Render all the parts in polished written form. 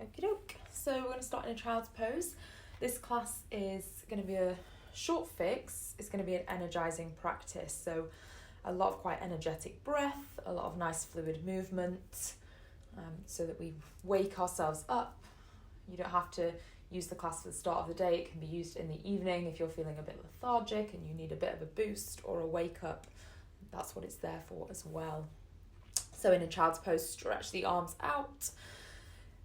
Okie doke. So we're going to start in a child's pose. This class is going to be a short fix. It's going to be an energizing practice. So a lot of quite energetic breath, a lot of nice fluid movement, so that we wake ourselves up. You don't have to use the class for the start of the day. It can be used in the evening if you're feeling a bit lethargic and you need a bit of a boost or a wake up. That's what it's there for as well. So in a child's pose, stretch the arms out.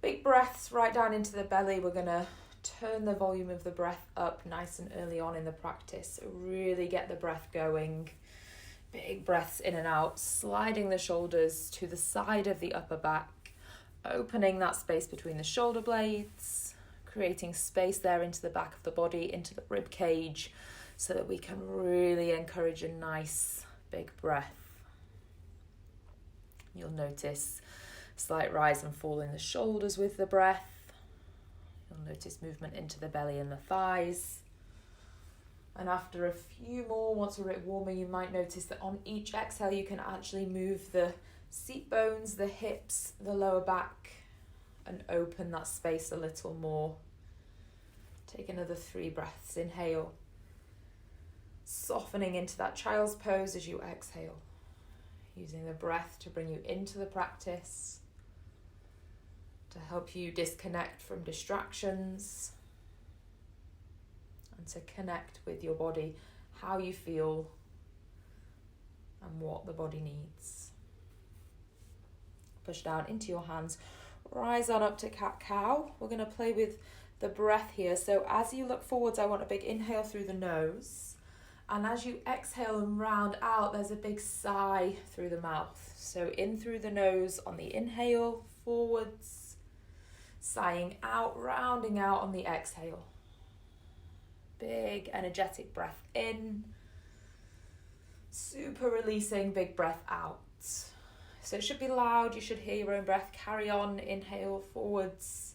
Big breaths right down into the belly. We're going to turn the volume of the breath up nice and early on in the practice. So really get the breath going. Big breaths in and out, sliding the shoulders to the side of the upper back, opening that space between the shoulder blades, creating space there into the back of the body, into the rib cage, so that we can really encourage a nice big breath. You'll notice slight rise and fall in the shoulders with the breath. You'll notice movement into the belly and the thighs. And after a few more, once we're a bit warmer, you might notice that on each exhale, you can actually move the seat bones, the hips, the lower back, and open that space a little more. Take another 3 breaths. Inhale, softening into that child's pose as you exhale, using the breath to bring you into the practice, to help you disconnect from distractions, and to connect with your body, how you feel and what the body needs. Push down into your hands, rise on up to cat-cow. We're going to play with the breath here. So as you look forwards, I want a big inhale through the nose. And as you exhale and round out, there's a big sigh through the mouth. So in through the nose on the inhale, forwards, sighing out, rounding out on the exhale. Big energetic breath in, super releasing, big breath out. So it should be loud, you should hear your own breath. Carry on, inhale forwards,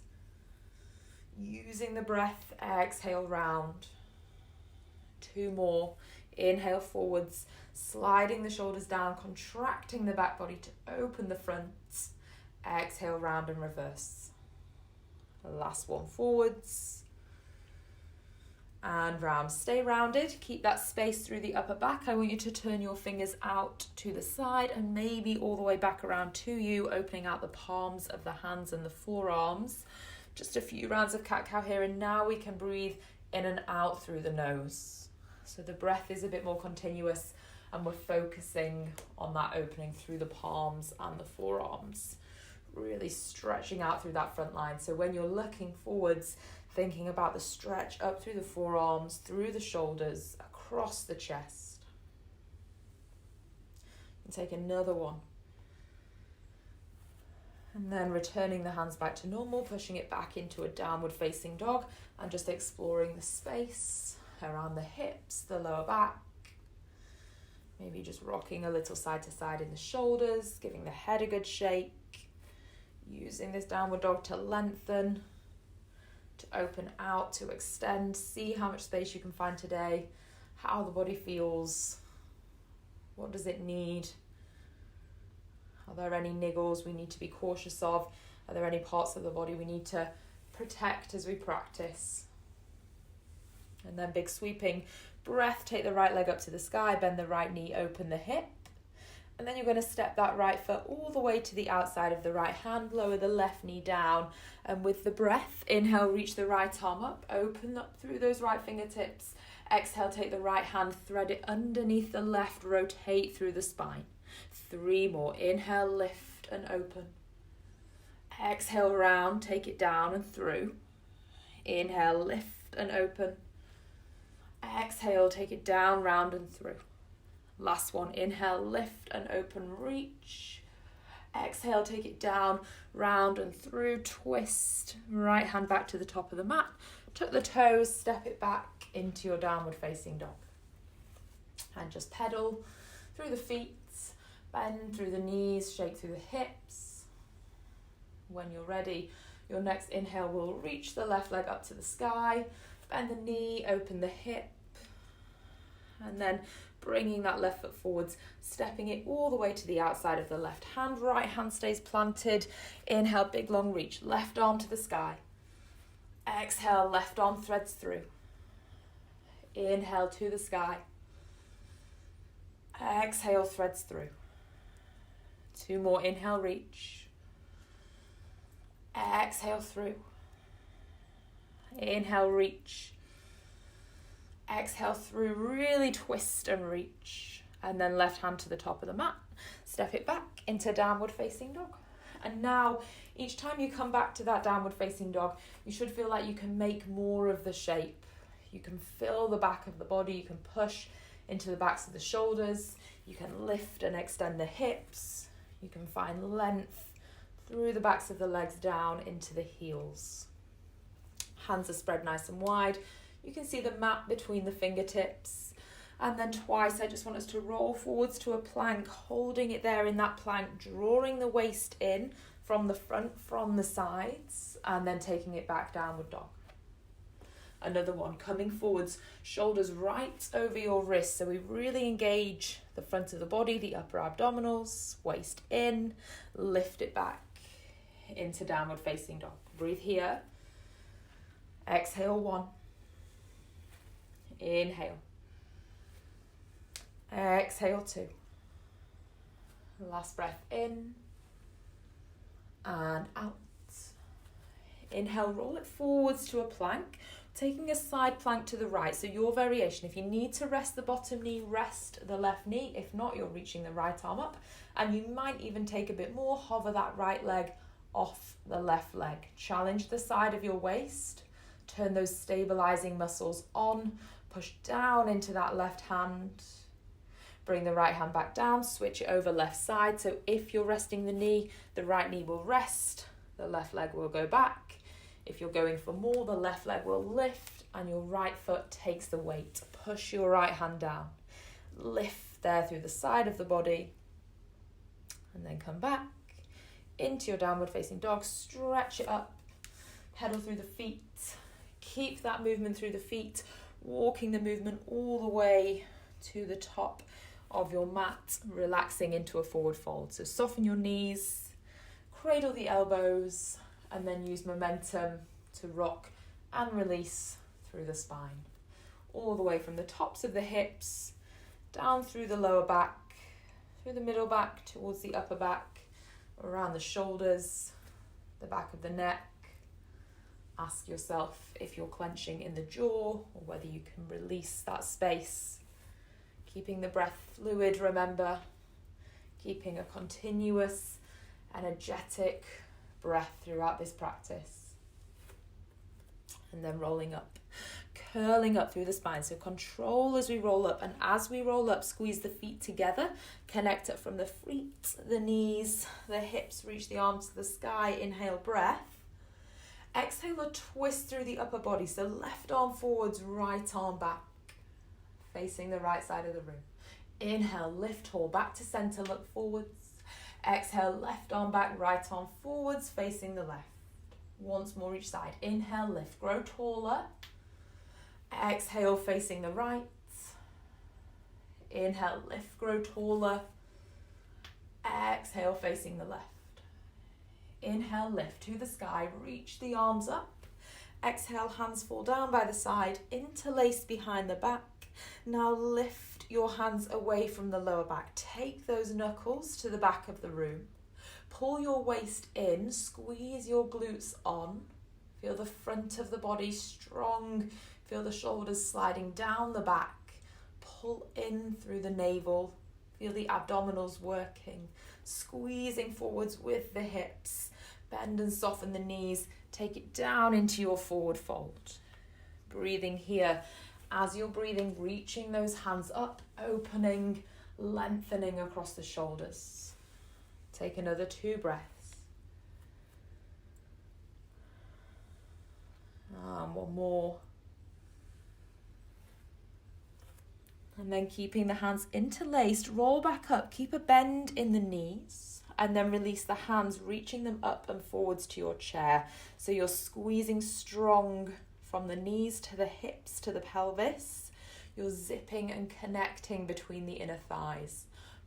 using the breath, exhale round. 2 more. Inhale forwards, sliding the shoulders down, contracting the back body to open the front. Exhale round and reverse. Last one, forwards and round. Stay rounded. Keep that space through the upper back. I want you to turn your fingers out to the side and maybe all the way back around to you, opening out the palms of the hands and the forearms. Just a few rounds of cat-cow here, and now we can breathe in and out through the nose. So the breath is a bit more continuous and we're focusing on that opening through the palms and the forearms, really stretching out through that front line. So when you're looking forwards, thinking about the stretch up through the forearms, through the shoulders, across the chest. And take another one. And then returning the hands back to normal, pushing it back into a downward facing dog and just exploring the space around the hips, the lower back. Maybe just rocking a little side to side in the shoulders, giving the head a good shake. Using this downward dog to lengthen, to open out, to extend. See how much space you can find today, how the body feels, what does it need. Are there any niggles we need to be cautious of? Are there any parts of the body we need to protect as we practice? And then big sweeping breath, take the right leg up to the sky, bend the right knee, open the hip. And then you're going to step that right foot all the way to the outside of the right hand, lower the left knee down. And with the breath, inhale, reach the right arm up, open up through those right fingertips. Exhale, take the right hand, thread it underneath the left, rotate through the spine. 3 more. Inhale, lift and open. Exhale, round, take it down and through. Inhale, lift and open. Exhale, take it down, round and through. Last one. Inhale, lift and open, reach. Exhale, take it down, round and through, twist. Right hand back to the top of the mat. Tuck the toes, step it back into your downward facing dog. And just pedal through the feet, bend through the knees, shake through the hips. When you're ready, your next inhale will reach the left leg up to the sky. Bend the knee, open the hip. And then bringing that left foot forwards, stepping it all the way to the outside of the left hand. Right hand stays planted. Inhale, big long reach. Left arm to the sky. Exhale, left arm threads through. Inhale to the sky. Exhale, threads through. 2 more. Inhale, reach. Exhale, through. Inhale, reach. Exhale, through. Really twist and reach. And then left hand to the top of the mat. Step it back into downward facing dog. And now, each time you come back to that downward facing dog, you should feel like you can make more of the shape. You can fill the back of the body. You can push into the backs of the shoulders. You can lift and extend the hips. You can find length through the backs of the legs down into the heels. Hands are spread nice and wide. You can see the mat between the fingertips. And then twice, I just want us to roll forwards to a plank, holding it there in that plank, drawing the waist in from the front, from the sides, and then taking it back, downward dog. Another one, coming forwards, shoulders right over your wrists. So we really engage the front of the body, the upper abdominals, waist in, lift it back into downward facing dog. Breathe here. Exhale, 1. Inhale. Exhale, 2. Last breath in and out. Inhale, roll it forwards to a plank, taking a side plank to the right. So your variation, if you need to rest the bottom knee, rest the left knee. If not, you're reaching the right arm up. And you might even take a bit more, hover that right leg off the left leg. Challenge the side of your waist. Turn those stabilizing muscles on. Push down into that left hand. Bring the right hand back down. Switch it over left side. So if you're resting the knee, the right knee will rest. The left leg will go back. If you're going for more, the left leg will lift and your right foot takes the weight. Push your right hand down. Lift there through the side of the body. And then come back into your downward facing dog. Stretch it up. Pedal through the feet. Keep that movement through the feet. Walking the movement all the way to the top of your mat. Relaxing into a forward fold. So soften your knees. Cradle the elbows. And then use momentum to rock and release through the spine. All the way from the tops of the hips, down through the lower back, through the middle back, towards the upper back, around the shoulders, the back of the neck. Ask yourself if you're clenching in the jaw or whether you can release that space. Keeping the breath fluid, remember. Keeping a continuous, energetic breath throughout this practice. And then rolling up, curling up through the spine. So control as we roll up, and as we roll up, squeeze the feet together, connect it from the feet, the knees, the hips, reach the arms to the sky. Inhale, breath. Exhale, a twist through the upper body. So left arm forwards, right arm back, facing the right side of the room. Inhale, lift tall, back to center, look forwards. Exhale, left arm back, right arm forwards, facing the left. Once more each side. Inhale, lift, grow taller. Exhale, facing the right. Inhale, lift, grow taller. Exhale, facing the left. Inhale, lift to the sky, reach the arms up. Exhale, hands fall down by the side, interlaced behind the back. Now lift your hands away from the lower back. Take those knuckles to the back of the room. Pull your waist in, squeeze your glutes on. Feel the front of the body strong. Feel the shoulders sliding down the back. Pull in through the navel. Feel the abdominals working. Squeezing forwards with the hips. Bend and soften the knees. Take it down into your forward fold. Breathing here. As you're breathing, reaching those hands up, opening, lengthening across the shoulders. Take another 2 breaths. And 1 more. And then keeping the hands interlaced, roll back up, keep a bend in the knees, and then release the hands, reaching them up and forwards to your chair. So you're squeezing strong from the knees to the hips to the pelvis. You're zipping and connecting between the inner thighs.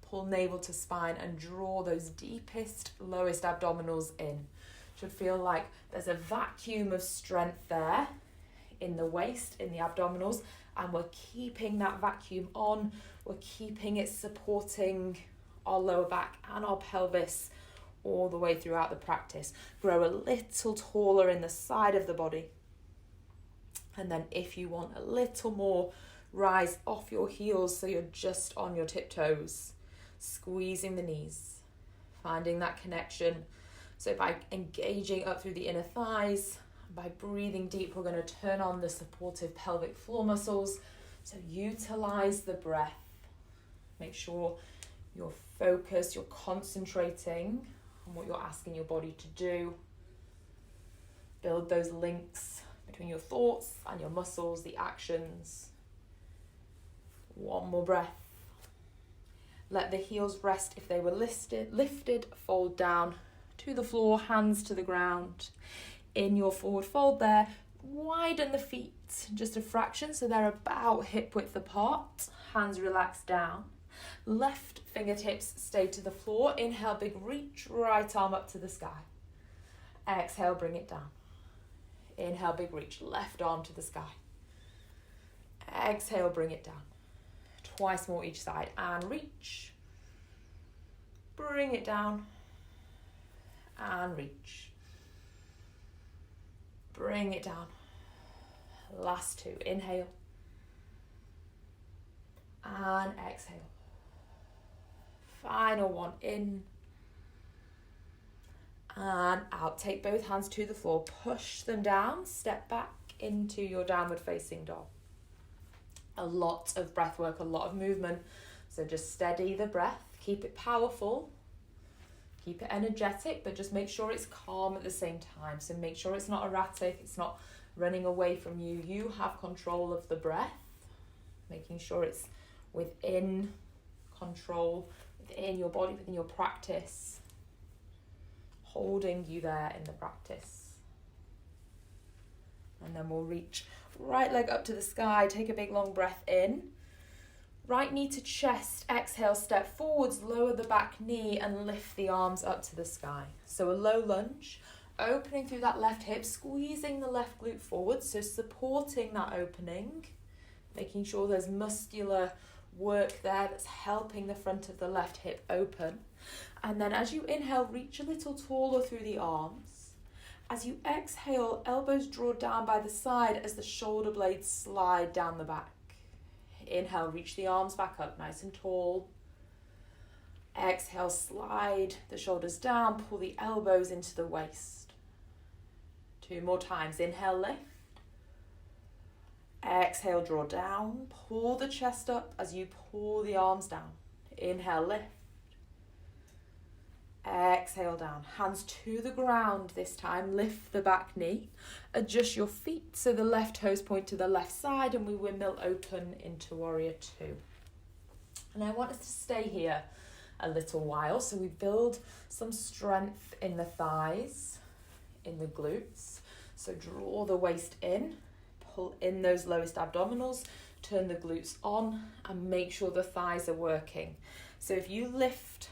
Pull navel to spine and draw those deepest, lowest abdominals in. Should feel like there's a vacuum of strength there in the waist, in the abdominals, and we're keeping that vacuum on. We're keeping it supporting our lower back and our pelvis all the way throughout the practice. Grow a little taller in the side of the body. And then if you want a little more, rise off your heels so you're just on your tiptoes, squeezing the knees, finding that connection. So by engaging up through the inner thighs, by breathing deep, we're going to turn on the supportive pelvic floor muscles. So utilize the breath. Make sure you're focused, you're concentrating on what you're asking your body to do. Build those links between your thoughts and your muscles, the actions. One more breath. Let the heels rest if they were lifted, fold down to the floor, hands to the ground. In your forward fold there, widen the feet just a fraction so they're about hip width apart. Hands relax down. Left fingertips stay to the floor. Inhale, big reach, right arm up to the sky. Exhale, bring it down. Inhale, big reach, left arm to the sky. Exhale, bring it down. Twice more each side and reach. Bring it down and reach. Bring it down. Last two. Inhale and exhale. Final one. In and out. Take both hands to the floor. Push them down. Step back into your downward facing dog. A lot of breath work, a lot of movement. So just steady the breath. Keep it powerful. Keep it energetic, but just make sure it's calm at the same time. So make sure it's not erratic. It's not running away from you. You have control of the breath. Making sure it's within control, within your body, within your practice. Holding you there in the practice. And then we'll reach right leg up to the sky. Take a big long breath in. Right knee to chest. Exhale, step forwards, lower the back knee and lift the arms up to the sky. So a low lunge, opening through that left hip, squeezing the left glute forward. So supporting that opening, making sure there's muscular work there that's helping the front of the left hip open. And then as you inhale, reach a little taller through the arms. As you exhale, elbows draw down by the side as the shoulder blades slide down the back. Inhale, reach the arms back up nice and tall. Exhale, slide the shoulders down, pull the elbows into the waist. 2 more times. Inhale, lift. Exhale, draw down. Pull the chest up as you pull the arms down. Inhale, lift. Exhale down. Hands to the ground this time. Lift the back knee. Adjust your feet so the left toes point to the left side and we windmill open into Warrior Two. And I want us to stay here a little while. So we build some strength in the thighs, in the glutes. So draw the waist in, pull in those lowest abdominals, turn the glutes on and make sure the thighs are working. So if you lift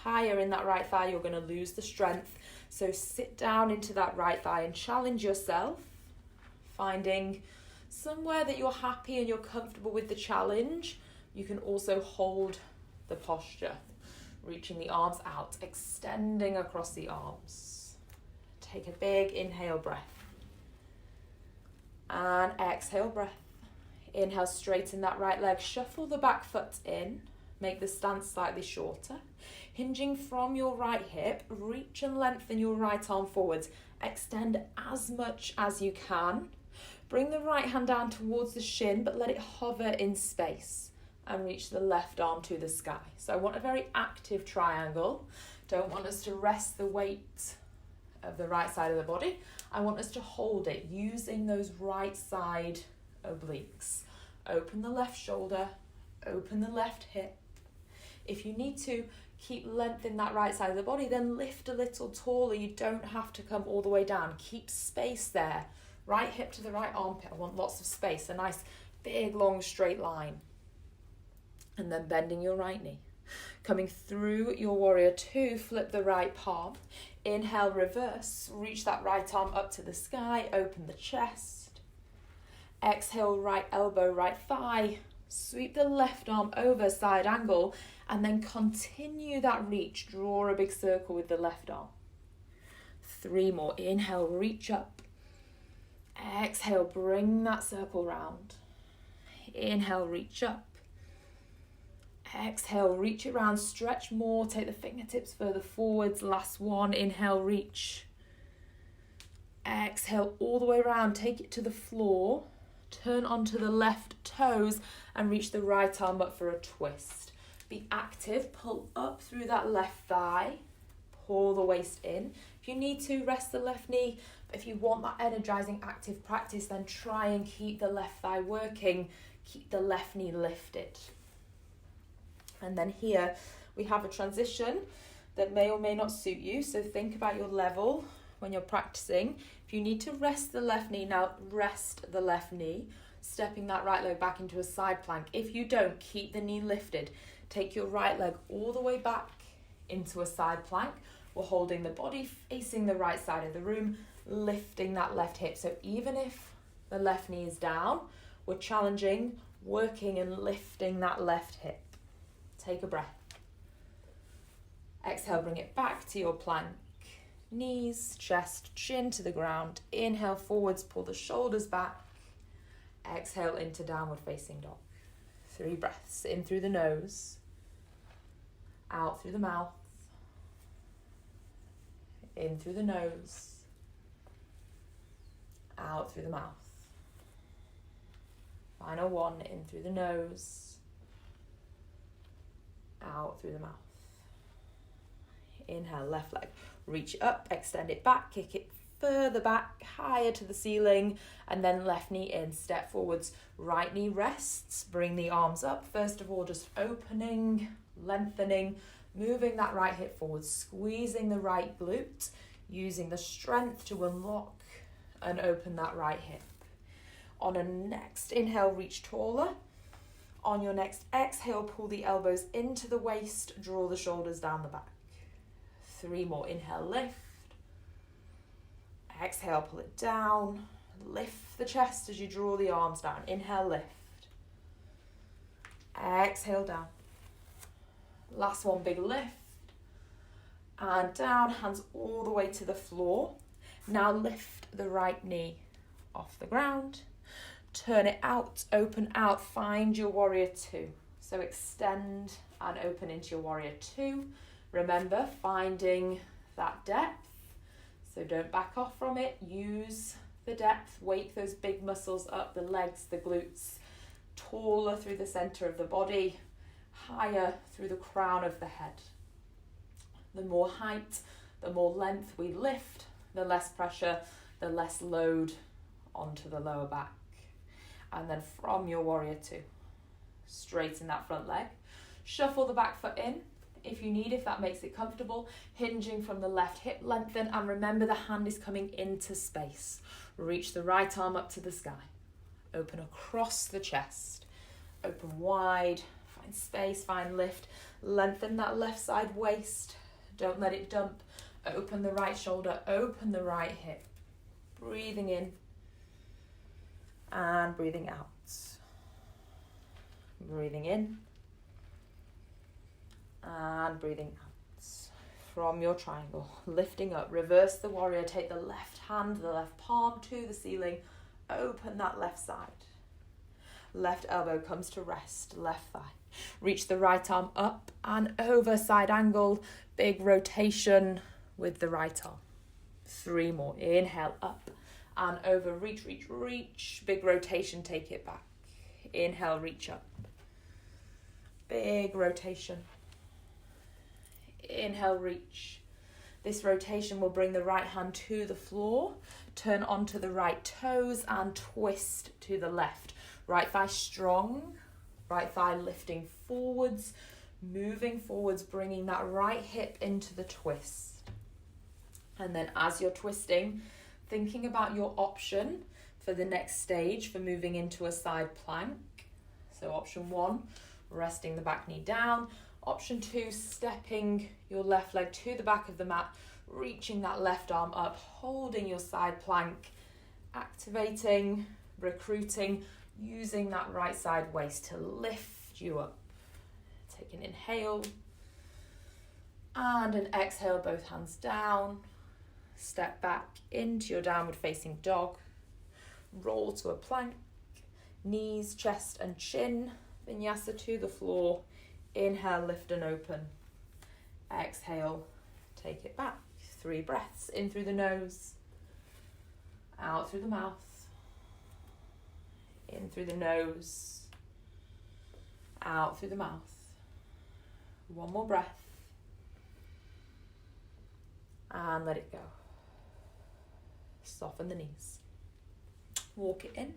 higher in that right thigh, you're going to lose the strength. So sit down into that right thigh and challenge yourself, finding somewhere that you're happy and you're comfortable with the challenge. You can also hold the posture, reaching the arms out, extending across the arms. Take a big inhale breath and exhale breath. Inhale, straighten that right leg, shuffle the back foot in, make the stance slightly shorter. Hinging from your right hip, reach and lengthen your right arm forwards. Extend as much as you can. Bring the right hand down towards the shin, but let it hover in space. And reach the left arm to the sky. So I want a very active triangle. Don't want us to rest the weight of the right side of the body. I want us to hold it using those right side obliques. Open the left shoulder, open the left hip. If you need to keep length in that right side of the body, then lift a little taller. You don't have to come all the way down. Keep space there. Right hip to the right armpit. I want lots of space. A nice Big, long, straight line. And then bending your right knee. Coming through your warrior two, flip the right palm. Inhale, reverse. Reach that right arm up to the sky. Open the chest. Exhale, right elbow, right thigh. Sweep the left arm over, side angle. And then continue that reach. Draw a big circle with the left arm. 3 more. Inhale, reach up. Exhale, bring that circle round. Inhale, reach up. Exhale, reach it round, stretch more, take the fingertips further forwards. Last one, inhale, reach. Exhale, all the way around, take it to the floor. Turn onto the left toes and reach the right arm up for a twist. Be active, pull up through that left thigh, pull the waist in. If you need to, rest the left knee. But if you want that energizing active practice, then try and keep the left thigh working, keep the left knee lifted. And then here we have a transition that may or may not suit you. So think about your level when you're practicing. If you need to rest the left knee, now rest the left knee, stepping that right leg back into a side plank. If you don't, keep the knee lifted. Take your right leg all the way back into a side plank. We're holding the body facing the right side of the room, lifting that left hip. So even if the left knee is down, we're challenging, working and lifting that left hip. Take a breath. Exhale, bring it back to your plank. Knees, chest, chin to the ground. Inhale forwards, pull the shoulders back. Exhale into downward facing dog. 3 breaths. In through the nose. Out through the mouth. In through the nose. Out through the mouth. Final one. In through the nose. Out through the mouth. Inhale, left leg. Reach up, extend it back, kick it further back, higher to the ceiling, and then left knee in, step forwards, right knee rests, bring the arms up. First of all, just opening, lengthening, moving that right hip forward, squeezing the right glute, using the strength to unlock and open that right hip. On a next inhale, reach taller. On your next exhale, pull the elbows into the waist, draw the shoulders down the back. 3 more. Inhale, lift. Exhale, pull it down. Lift the chest as you draw the arms down. Inhale, lift. Exhale, down. Last one, big lift. And down, hands all the way to the floor. Now lift the right knee off the ground. Turn it out, open out, find your warrior two. So extend and open into your warrior two. Remember, finding that depth. So don't back off from it. Use the depth, wake those big muscles up, the legs, the glutes, taller through the center of the body, higher through the crown of the head. The more height, the more length we lift, the less pressure, the less load onto the lower back. And then from your warrior two, straighten that front leg. Shuffle the back foot in if you need, if that makes it comfortable. Hinging from the left hip, lengthen, and remember the hand is coming into space. Reach the right arm up to the sky. Open across the chest. Open wide, find space, find lift. Lengthen that left side waist. Don't let it dump. Open the right shoulder, open the right hip. Breathing in and breathing out. Breathing in and breathing out. From your triangle, lifting up, reverse the warrior, take the left hand, the left palm to the ceiling, open that left side. Left elbow comes to rest, left thigh. Reach the right arm up and over, side angle, big rotation with the right arm. 3 more. Inhale, up and over, reach, reach, reach. Big rotation, take it back. Inhale, reach up. Big rotation. Inhale, reach. This rotation will bring the right hand to the floor. Turn onto the right toes and twist to the left. Right thigh strong. Right thigh lifting forwards. Moving forwards, bringing that right hip into the twist. And then as you're twisting, thinking about your option, for the next stage for moving into a side plank. So option 1, resting the back knee down. Option 2, stepping your left leg to the back of the mat, reaching that left arm up, holding your side plank, activating, recruiting, using that right side waist to lift you up. Take an inhale and an exhale, both hands down. Step back into your downward facing dog. Roll to a plank, knees, chest and chin, vinyasa to the floor. Inhale, lift and open. Exhale, take it back. 3 breaths, in through the nose, out through the mouth. In through the nose, out through the mouth. 1 more breath. And let it go. Soften the knees. Walk it in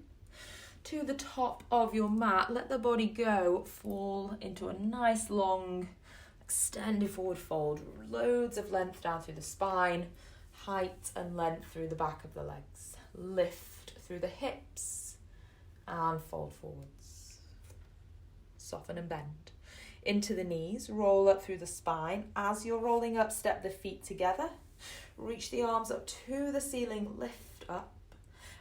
to the top of your mat. Let the body go. Fall into a nice long extended forward fold. Loads of length down through the spine. Height and length through the back of the legs. Lift through the hips and fold forwards. Soften and bend. Into the knees. Roll up through the spine. As you're rolling up, step the feet together. Reach the arms up to the ceiling. Lift up.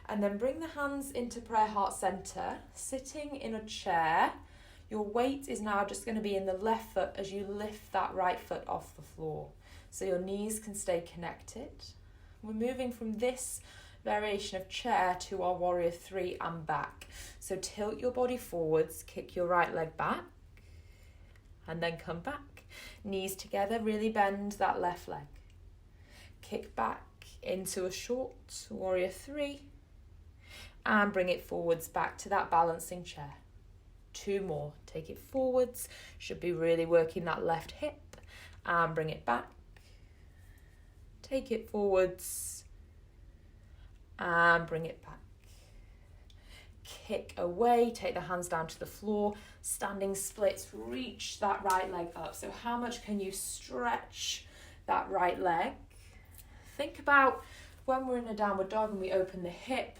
And then bring the hands into prayer heart center, sitting in a chair. Your weight is now just going to be in the left foot as you lift that right foot off the floor. So your knees can stay connected. We're moving from this variation of chair to our warrior 3 and back. So tilt your body forwards, kick your right leg back, and then come back. Knees together, really bend that left leg. Kick back into a short warrior 3. And bring it forwards back to that balancing chair. 2 more. Take it forwards. Should be really working that left hip. And bring it back. Take it forwards. And bring it back. Kick away. Take the hands down to the floor. Standing splits. Reach that right leg up. So how much can you stretch that right leg? Think about when we're in a downward dog and we open the hip.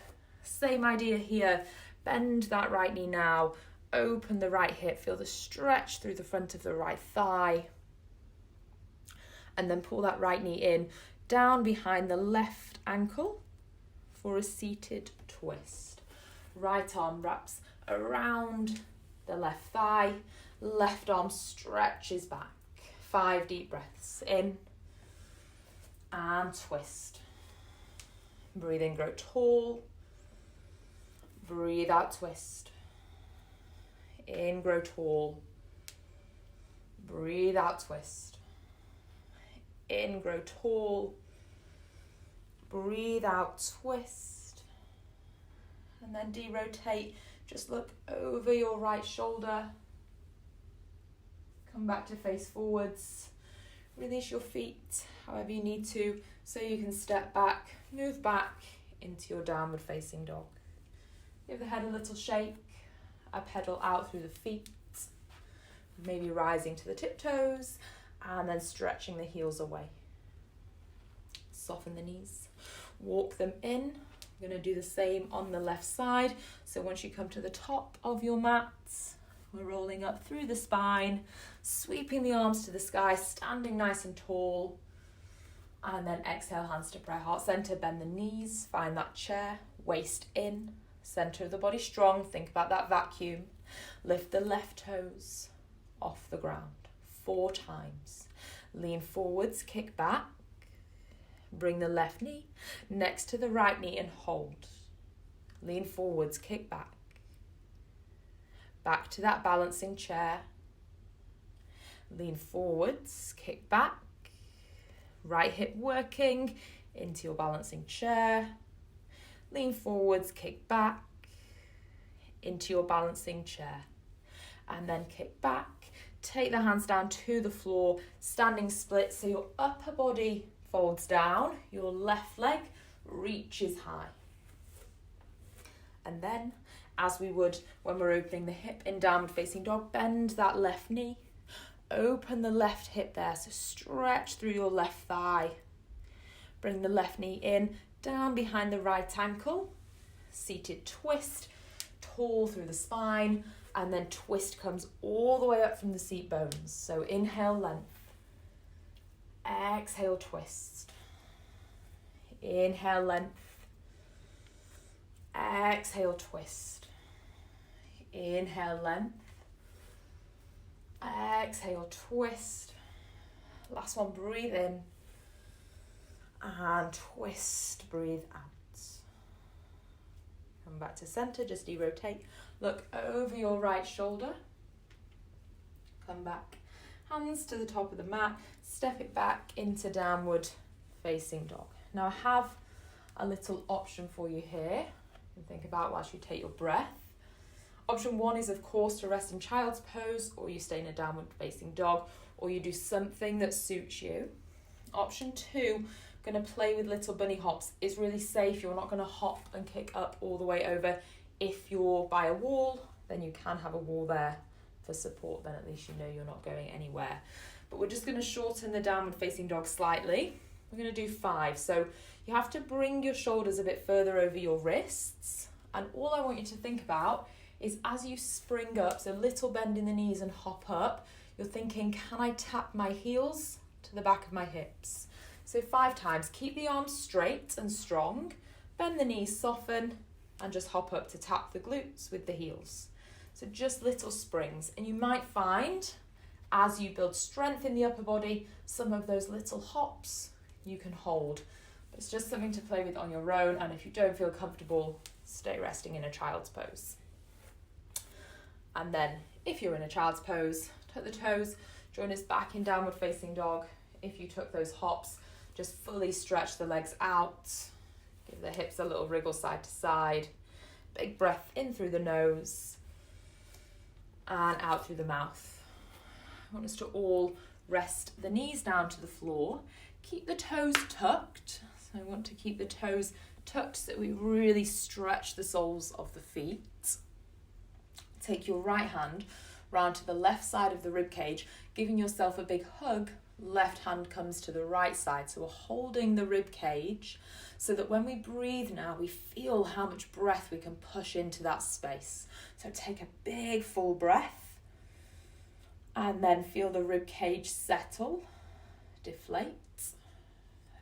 Same idea here. Bend that right knee now. Open the right hip. Feel the stretch through the front of the right thigh. And then pull that right knee in, down behind the left ankle for a seated twist. Right arm wraps around the left thigh. Left arm stretches back. 5 deep breaths in and twist. Breathe in, grow tall. Breathe out, twist. In, grow tall. Breathe out, twist. In, grow tall. Breathe out, twist. And then de-rotate. Just look over your right shoulder. Come back to face forwards. Release your feet however you need to so you can step back, move back into your downward facing dog. Give the head a little shake, a pedal out through the feet, maybe rising to the tiptoes, and then stretching the heels away. Soften the knees, walk them in. We're going to do the same on the left side. So once you come to the top of your mat, we're rolling up through the spine, sweeping the arms to the sky, standing nice and tall. And then exhale, hands to prayer heart center, bend the knees, find that chair, waist in. Center of the body strong. Think about that vacuum. Lift the left toes off the ground 4 times. Lean forwards, kick back. Bring the left knee next to the right knee and hold. Lean forwards, kick back. Back to that balancing chair. Lean forwards, kick back. Right hip working into your balancing chair. Lean forwards, kick back into your balancing chair. And then kick back. Take the hands down to the floor, standing split so your upper body folds down, your left leg reaches high. And then, as we would when we're opening the hip in downward facing dog, bend that left knee. Open the left hip there, so stretch through your left thigh. Bring the left knee in, down behind the right ankle. seated twist, tall through the spine, and then twist comes all the way up from the seat bones. So inhale, length. Exhale, twist. Inhale, length. Exhale, twist. Inhale, length. Exhale, twist. Last one, breathe in. And twist, breathe out. Come back to center, just derotate. Look over your right shoulder. Come back. Hands to the top of the mat. Step it back into downward facing dog. Now I have a little option for you here. And think about whilst you take your breath. Option 1 is, of course, to rest in child's pose, or you stay in a downward facing dog, or you do something that suits you. Option 2, going to play with little bunny hops, is really safe. You're not going to hop and kick up all the way over. If you're by a wall, then you can have a wall there for support, then at least you know you're not going anywhere. But we're just going to shorten the downward facing dog slightly. We're going to do 5. So you have to bring your shoulders a bit further over your wrists. And all I want you to think about is as you spring up, so little bend in the knees and hop up, you're thinking, can I tap my heels to the back of my hips? So 5 times. Keep the arms straight and strong. Bend the knees, soften, and just hop up to tap the glutes with the heels. So just little springs. And you might find, as you build strength in the upper body, some of those little hops you can hold. But it's just something to play with on your own. And if you don't feel comfortable, stay resting in a child's pose. And then, if you're in a child's pose, tuck the toes, join us back in downward facing dog. If you took those hops, just fully stretch the legs out. Give the hips a little wriggle side to side. Big breath in through the nose and out through the mouth. I want us to all rest the knees down to the floor. Keep the toes tucked. So I want to keep the toes tucked so that we really stretch the soles of the feet. Take your right hand round to the left side of the rib cage, giving yourself a big hug. Left hand comes to the right side. So we're holding the rib cage so that when we breathe now, we feel how much breath we can push into that space. So take a big full breath and then feel the rib cage settle, deflate.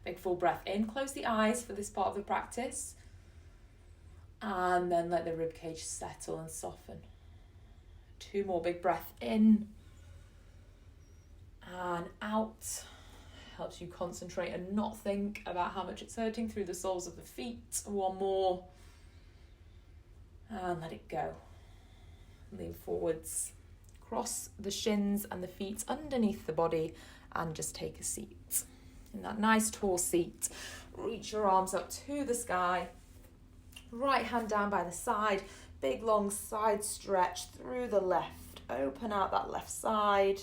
Big full breath in. Close the eyes for this part of the practice. And then let the rib cage settle and soften. 2 more, big breath in and out. Helps you concentrate and not think about how much it's hurting through the soles of the feet. 1 more. And let it go. Lean forwards. Cross the shins and the feet underneath the body and just take a seat. In that nice tall seat, reach your arms up to the sky. Right hand down by the side. Big long side stretch through the left. Open out that left side.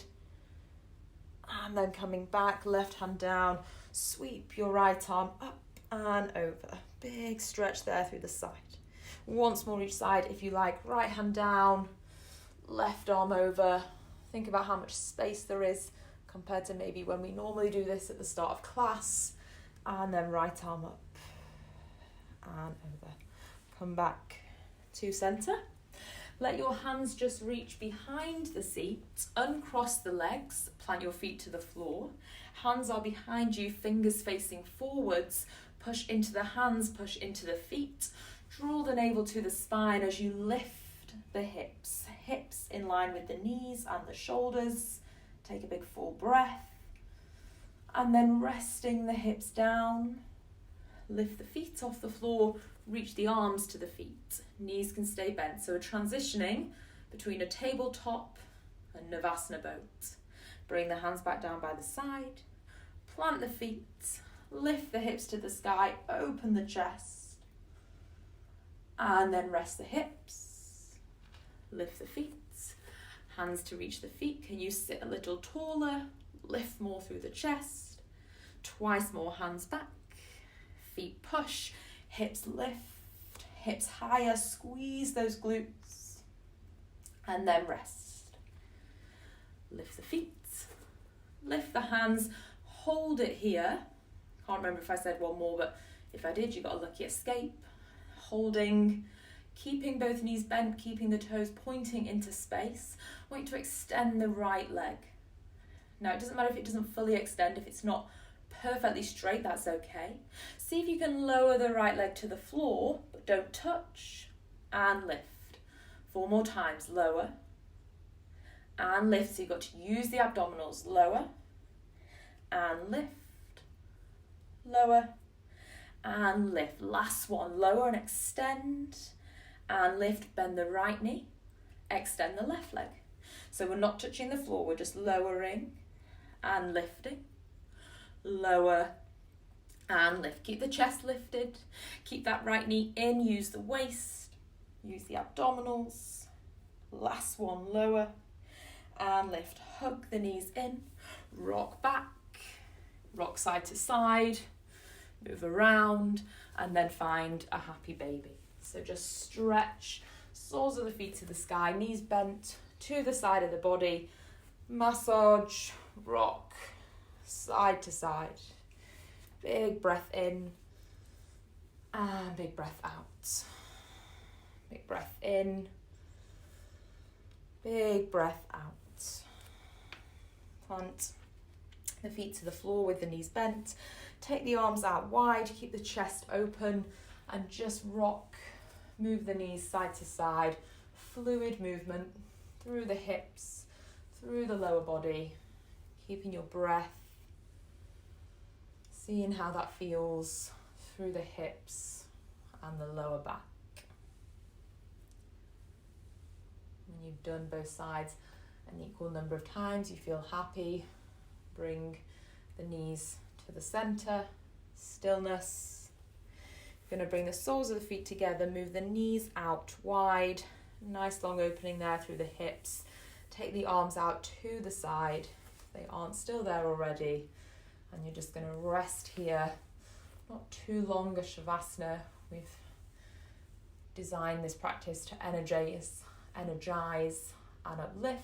And then coming back, left hand down. Sweep your right arm up and over. Big stretch there through the side. Once more each side if you like. Right hand down, left arm over. Think about how much space there is compared to maybe when we normally do this at the start of class. And then right arm up and over. Come back to center. Let your hands just reach behind the seat. Uncross the legs. Plant your feet to the floor. Hands are behind you, fingers facing forwards. Push into the hands, push into the feet. Draw the navel to the spine as you lift the hips. Hips in line with the knees and the shoulders. Take a big full breath. And then resting the hips down. Lift the feet off the floor. Reach the arms to the feet. Knees can stay bent. So we're transitioning between a tabletop and Navasana boat. Bring the hands back down by the side. Plant the feet. Lift the hips to the sky. Open the chest. And then rest the hips. Lift the feet. Hands to reach the feet. Can you sit a little taller? Lift more through the chest. Twice more, hands back. Feet push. Hips lift, hips higher, squeeze those glutes, and then rest. Lift the feet, lift the hands, hold it here. Can't remember if I said 1 more, but if I did, you got a lucky escape. holding, keeping both knees bent, keeping the toes pointing into space. I want you to extend the right leg. Now, it doesn't matter if it doesn't fully extend, if it's not perfectly straight, that's okay. See if you can lower the right leg to the floor, but don't touch, and lift. 4 more times, lower, and lift. So you've got to use the abdominals, lower, and lift, lower, and lift. Last one, lower and extend, and lift, bend the right knee, extend the left leg. So we're not touching the floor, we're just lowering and lifting, lower and lift. Keep the chest lifted, keep that right knee in, use the waist, use the abdominals. Last one, lower and lift. Hug the knees in, rock back, rock side to side, move around, and then find a happy baby. So just stretch, soles of the feet to the sky, knees bent to the side of the body, massage, rock, side to side. Big breath in and big breath out. Big breath in, big breath out. Plant the feet to the floor with the knees bent. Take the arms out wide, keep the chest open, and just rock, move the knees side to side. Fluid movement through the hips, through the lower body, keeping your breath, seeing how that feels through the hips and the lower back. When you've done both sides an equal number of times, you feel happy, bring the knees to the center, stillness. You're going to bring the soles of the feet together, move the knees out wide, nice long opening there through the hips. Take the arms out to the side if they aren't still there already, and you're just going to rest here. Not too long a Shavasana. We've designed this practice to energize and uplift.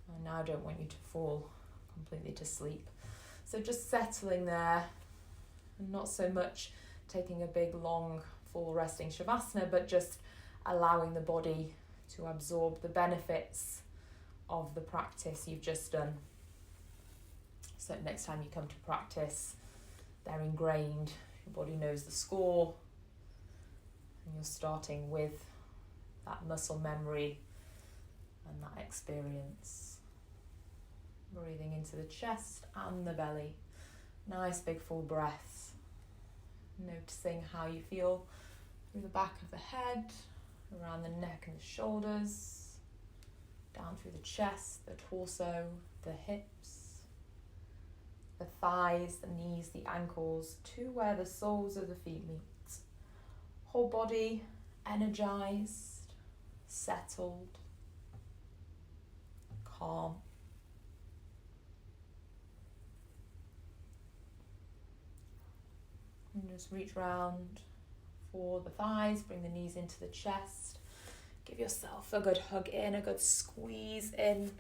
I now don't want you to fall completely to sleep. So just settling there, and not so much taking a big long full resting Shavasana, but just allowing the body to absorb the benefits of the practice you've just done. So next time you come to practice, they're ingrained, your body knows the score, and you're starting with that muscle memory and that experience. Breathing into the chest and the belly. Nice big full breaths. Noticing how you feel through the back of the head, around the neck and the shoulders, down through the chest, the torso, the hips, the thighs, the knees, the ankles, to where the soles of the feet meet. Whole body energized, settled, calm. And just reach round for the thighs, bring the knees into the chest. Give yourself a good hug in, a good squeeze in,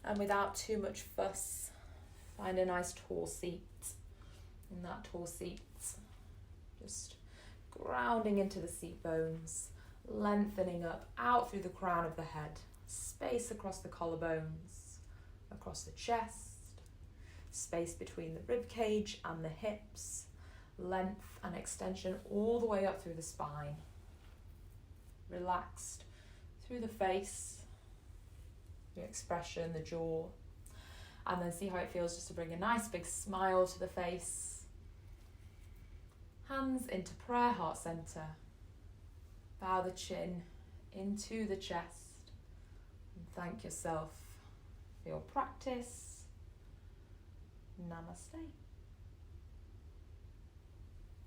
and without too much fuss, find a nice tall seat. In that tall seat, just grounding into the seat bones, lengthening up out through the crown of the head, space across the collarbones, across the chest, space between the rib cage and the hips, length and extension all the way up through the spine. Relaxed through the face, your expression, the jaw, and then see how it feels just to bring a nice big smile to the face. Hands into prayer, heart center. Bow the chin into the chest and thank yourself for your practice. Namaste.